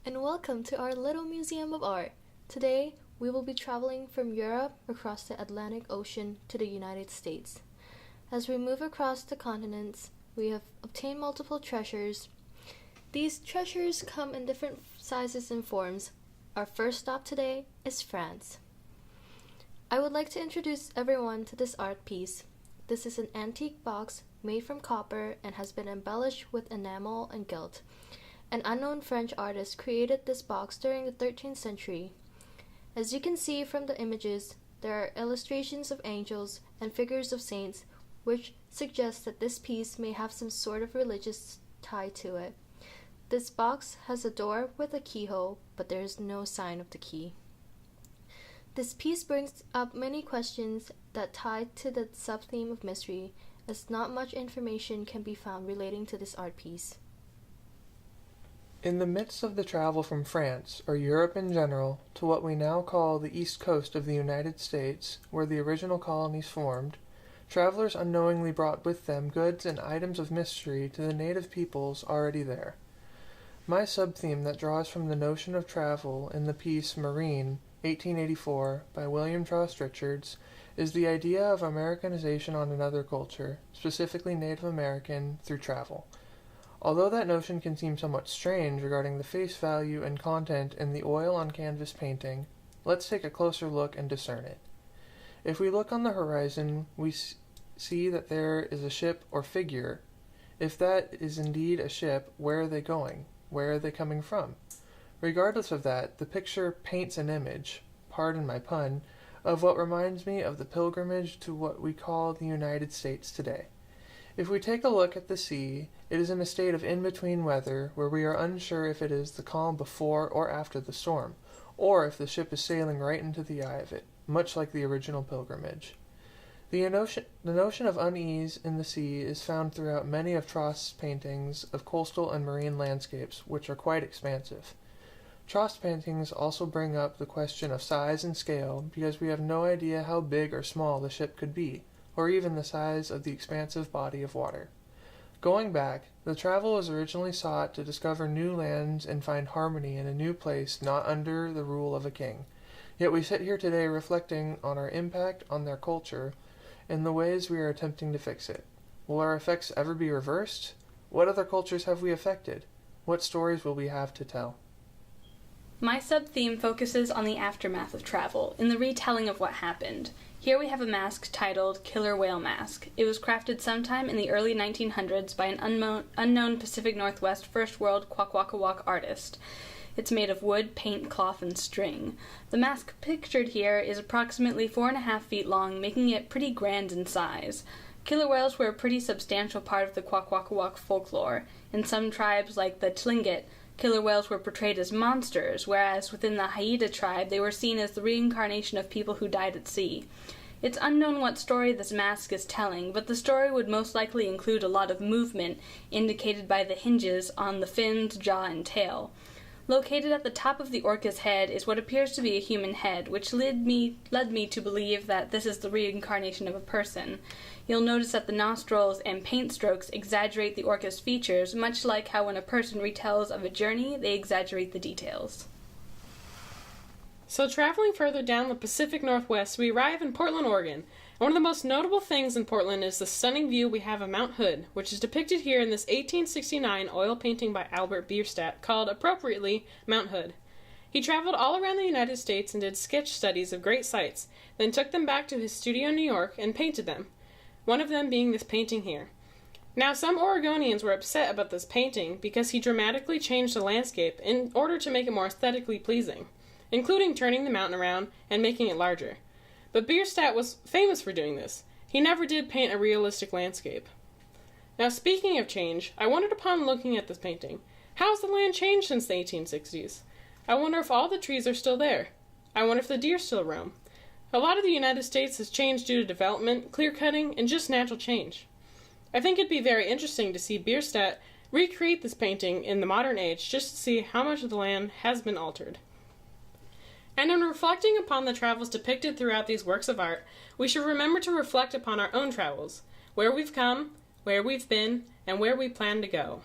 and welcome to our little museum of art. Today, we will be traveling from Europe across the Atlantic Ocean to the United States. As we move across the continents, we have obtained multiple treasures. These treasures come in different sizes and forms. Our first stop today is France. I would like to introduce everyone to this art piece. This is an antique box made from copper and has been embellished with enamel and gilt. An unknown French artist created this box during the 13th century. As you can see from the images, there are illustrations of angels and figures of saints, which suggests that this piece may have some sort of religious tie to it. This box has a door with a keyhole, but there is no sign of the key. This piece brings up many questions that tie to the sub-theme of mystery, as not much information can be found relating to this art piece. In the midst of the travel from France, or Europe in general, to what we now call the east coast of the United States, where the original colonies formed, travelers unknowingly brought with them goods and items of mystery to the native peoples already there. My sub-theme that draws from the notion of travel in the piece Marine, 1884, by William Frost Richards, is the idea of Americanization on another culture, specifically Native American, through travel. Although that notion can seem somewhat strange regarding the face value and content in the oil on canvas painting, let's take a closer look and discern it. If we look on the horizon, we see that there is a ship or figure. If that is indeed a ship, where are they going? Where are they coming from? Regardless of that, the picture paints an image, pardon my pun, of what reminds me of the pilgrimage to what we call the United States today. If we take a look at the sea, it is in a state of in-between weather where we are unsure if it is the calm before or after the storm, or if the ship is sailing right into the eye of it, much like the original pilgrimage. The notion of unease in the sea is found throughout many of Trost's paintings of coastal and marine landscapes, which are quite expansive. Trost paintings also bring up the question of size and scale because we have no idea how big or small the ship could be, or even the size of the expansive body of water. Going back, the travel was originally sought to discover new lands and find harmony in a new place not under the rule of a king. Yet we sit here today reflecting on our impact on their culture and the ways we are attempting to fix it. Will our effects ever be reversed? What other cultures have we affected? What stories will we have to tell? My sub-theme focuses on the aftermath of travel, in the retelling of what happened. Here we have a mask titled Killer Whale Mask. It was crafted sometime in the early 1900s by an unknown Pacific Northwest First World Kwakwaka'wakw artist. It's made of wood, paint, cloth, and string. The mask pictured here is approximately 4.5 feet long, making it pretty grand in size. Killer whales were a pretty substantial part of the Kwakwaka'wakw folklore. In some tribes, like the Tlingit, killer whales were portrayed as monsters, whereas within the Haida tribe they were seen as the reincarnation of people who died at sea. It's unknown what story this mask is telling, but the story would most likely include a lot of movement, indicated by the hinges on the fins, jaw, and tail. Located at the top of the orca's head is what appears to be a human head, which led me to believe that this is the reincarnation of a person. You'll notice that the nostrils and paint strokes exaggerate the orca's features, much like how when a person retells of a journey, they exaggerate the details. So traveling further down the Pacific Northwest, we arrive in Portland, Oregon. One of the most notable things in Portland is the stunning view we have of Mount Hood, which is depicted here in this 1869 oil painting by Albert Bierstadt called, appropriately, Mount Hood. He traveled all around the United States and did sketch studies of great sights, then took them back to his studio in New York and painted them, one of them being this painting here. Now, some Oregonians were upset about this painting because he dramatically changed the landscape in order to make it more aesthetically pleasing, including turning the mountain around and making it larger. But Bierstadt was famous for doing this. He never did paint a realistic landscape. Now, speaking of change, I wondered upon looking at this painting, how has the land changed since the 1860s? I wonder if all the trees are still there. I wonder if the deer still roam. A lot of the United States has changed due to development, clear-cutting, and just natural change. I think it'd be very interesting to see Bierstadt recreate this painting in the modern age just to see how much of the land has been altered. And in reflecting upon the travels depicted throughout these works of art, we should remember to reflect upon our own travels, where we've come, where we've been, and where we plan to go.